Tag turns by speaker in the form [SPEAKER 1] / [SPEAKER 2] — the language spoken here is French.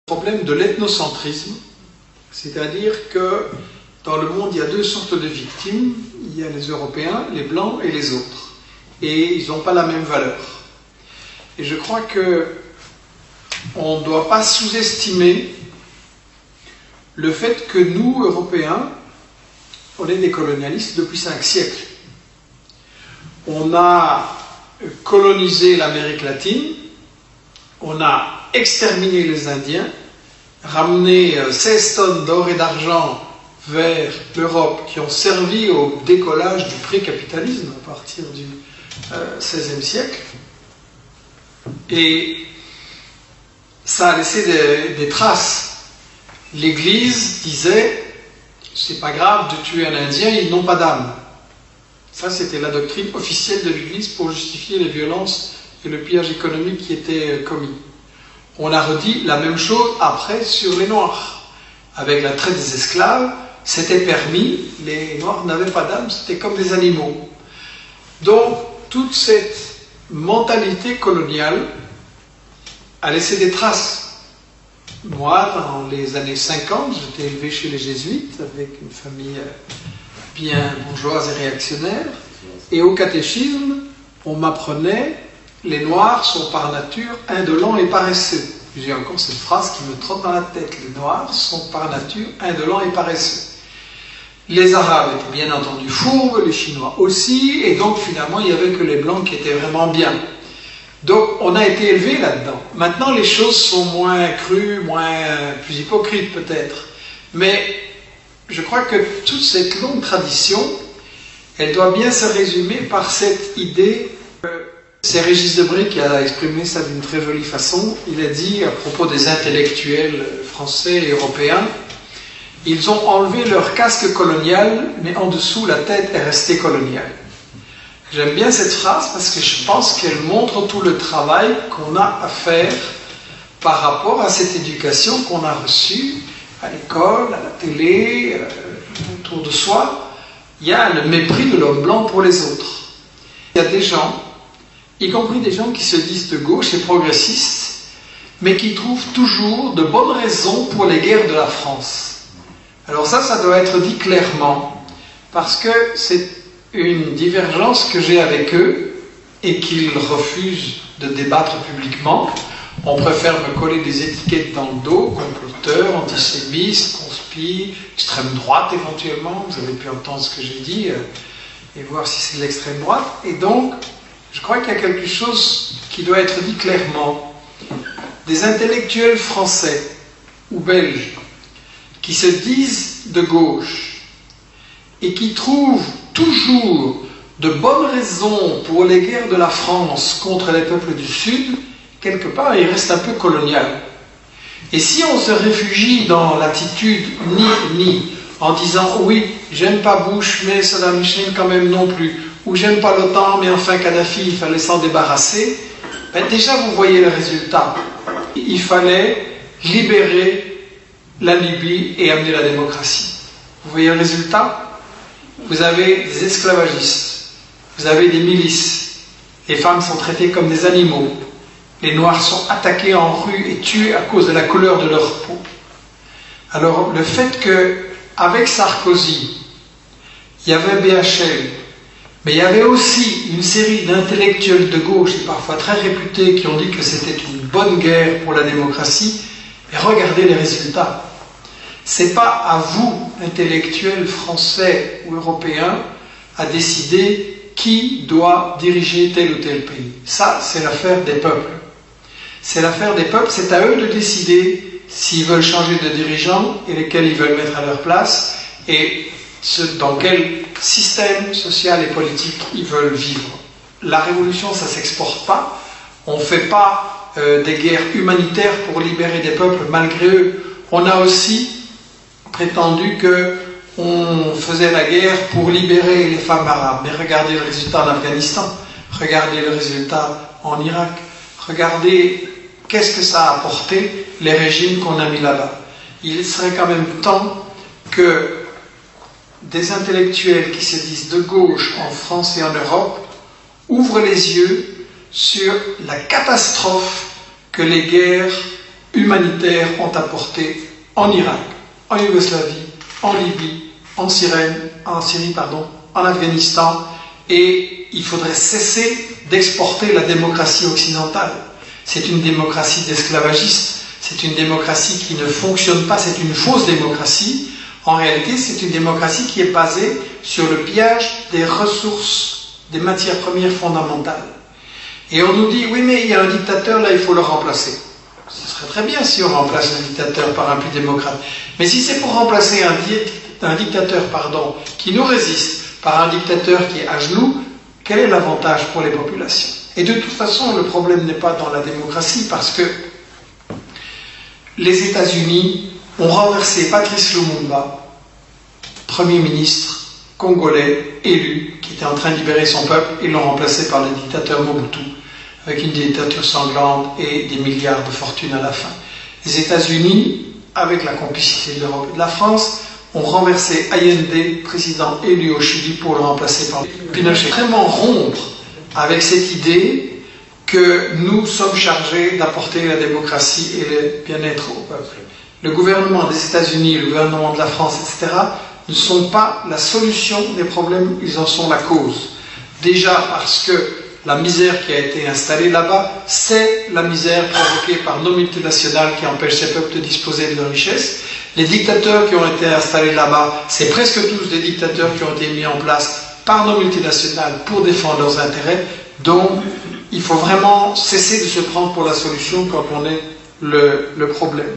[SPEAKER 1] Problème de l'ethnocentrisme, c'est-à-dire que dans le monde, il y a deux sortes de victimes. Il y a les Européens, les Blancs et les autres. Et ils n'ont pas la même valeur. Et je crois qu'on ne doit pas sous-estimer le fait que nous, Européens, on est des colonialistes depuis 5 siècles. On a colonisé l'Amérique latine, on a exterminé les Indiens, ramené 16 tonnes d'or et d'argent vers l'Europe qui ont servi au décollage du pré-capitalisme à partir du XVIe siècle. Et ça a laissé des traces. L'Église disait, c'est pas grave de tuer un Indien, ils n'ont pas d'âme. Ça, c'était la doctrine officielle de l'Église pour justifier les violences et le pillage économique qui était commis. On a redit la même chose après sur les Noirs. Avec la traite des esclaves, c'était permis, les Noirs n'avaient pas d'âme, c'était comme des animaux. Donc, toute cette mentalité coloniale a laissé des traces. Moi, dans les années 50, j'étais élevé chez les Jésuites, avec une famille bien bourgeoise et réactionnaire, et au catéchisme, on m'apprenait les Noirs sont par nature indolents et paresseux. J'ai encore cette phrase qui me trotte dans la tête. Les Noirs sont par nature indolents et paresseux. Les Arabes étaient bien entendu fourbes, les Chinois aussi, et donc finalement il n'y avait que les Blancs qui étaient vraiment bien. Donc on a été élevés là-dedans. Maintenant les choses sont moins crues, plus hypocrites peut-être. Mais je crois que toute cette longue tradition, elle doit bien se résumer par cette idée que c'est Régis Debray qui a exprimé ça d'une très jolie façon. Il a dit à propos des intellectuels français et européens, ils ont enlevé leur casque colonial, mais en dessous la tête est restée coloniale. J'aime bien cette phrase parce que je pense qu'elle montre tout le travail qu'on a à faire par rapport à cette éducation qu'on a reçue à l'école, à la télé, autour de soi. Il y a le mépris de l'homme blanc pour les autres. Il y a des gens, y compris des gens qui se disent de gauche et progressistes, mais qui trouvent toujours de bonnes raisons pour les guerres de la France. Alors ça doit être dit clairement, parce que c'est une divergence que j'ai avec eux, et qu'ils refusent de débattre publiquement. On préfère me coller des étiquettes dans le dos, comploteur, antisémiste, conspi, extrême droite éventuellement, vous avez pu entendre ce que j'ai dit, et voir si c'est de l'extrême droite. Et donc, je crois qu'il y a quelque chose qui doit être dit clairement. Des intellectuels français ou belges qui se disent de gauche et qui trouvent toujours de bonnes raisons pour les guerres de la France contre les peuples du Sud, quelque part, ils restent un peu colonial. Et si on se réfugie dans l'attitude ni, en disant oui, j'aime pas Bush, mais Saddam Hussein quand même non plus, ou j'aime pas l'OTAN, mais enfin Kadhafi, il fallait s'en débarrasser, ben déjà vous voyez le résultat. Il fallait libérer la Libye et amener la démocratie. Vous voyez le résultat? Vous avez des esclavagistes, vous avez des milices, les femmes sont traitées comme des animaux, les Noirs sont attaqués en rue et tués à cause de la couleur de leur peau. Alors le fait qu'avec Sarkozy, il y avait BHL, mais il y avait aussi une série d'intellectuels de gauche, et parfois très réputés, qui ont dit que c'était une bonne guerre pour la démocratie, et regardez les résultats. C'est pas à vous, intellectuels français ou européens, à décider qui doit diriger tel ou tel pays. Ça, c'est l'affaire des peuples. C'est l'affaire des peuples, c'est à eux de décider s'ils veulent changer de dirigeants et lesquels ils veulent mettre à leur place, et dans quel système social et politique ils veulent vivre. La révolution, ça ne s'exporte pas. On ne fait pas des guerres humanitaires pour libérer des peuples malgré eux. On a aussi prétendu qu'on faisait la guerre pour libérer les femmes arabes. Mais regardez le résultat en Afghanistan, regardez le résultat en Irak, regardez qu'est-ce que ça a apporté, les régimes qu'on a mis là-bas. Il serait quand même temps que des intellectuels qui se disent de gauche en France et en Europe ouvrent les yeux sur la catastrophe que les guerres humanitaire ont apporté en Irak, en Yougoslavie, en Libye, en Syrie, en Afghanistan, et il faudrait cesser d'exporter la démocratie occidentale. C'est une démocratie d'esclavagistes, c'est une démocratie qui ne fonctionne pas, c'est une fausse démocratie. En réalité, c'est une démocratie qui est basée sur le pillage des ressources, des matières premières fondamentales. Et on nous dit, oui, mais il y a un dictateur, là, il faut le remplacer. Ce serait très bien si on remplace un dictateur par un plus démocrate. Mais si c'est pour remplacer un dictateur qui nous résiste par un dictateur qui est à genoux, quel est l'avantage pour les populations? Et de toute façon, le problème n'est pas dans la démocratie, parce que les États-Unis ont renversé Patrice Lumumba, Premier ministre congolais élu, qui était en train de libérer son peuple, et l'ont remplacé par le dictateur Mobutu, avec une dictature sanglante et des milliards de fortune à la fin. Les États-Unis, avec la complicité de l'Europe et de la France, ont renversé Allende, président élu au Chili, pour le remplacer par Pinochet. Vraiment rompre avec cette idée que nous sommes chargés d'apporter la démocratie et le bien-être au peuple. Le gouvernement des États-Unis, le gouvernement de la France, etc., ne sont pas la solution des problèmes, ils en sont la cause. Déjà parce que la misère qui a été installée là-bas, c'est la misère provoquée par nos multinationales qui empêchent ces peuples de disposer de leurs richesses. Les dictateurs qui ont été installés là-bas, c'est presque tous des dictateurs qui ont été mis en place par nos multinationales pour défendre leurs intérêts. Donc, il faut vraiment cesser de se prendre pour la solution quand on est le problème.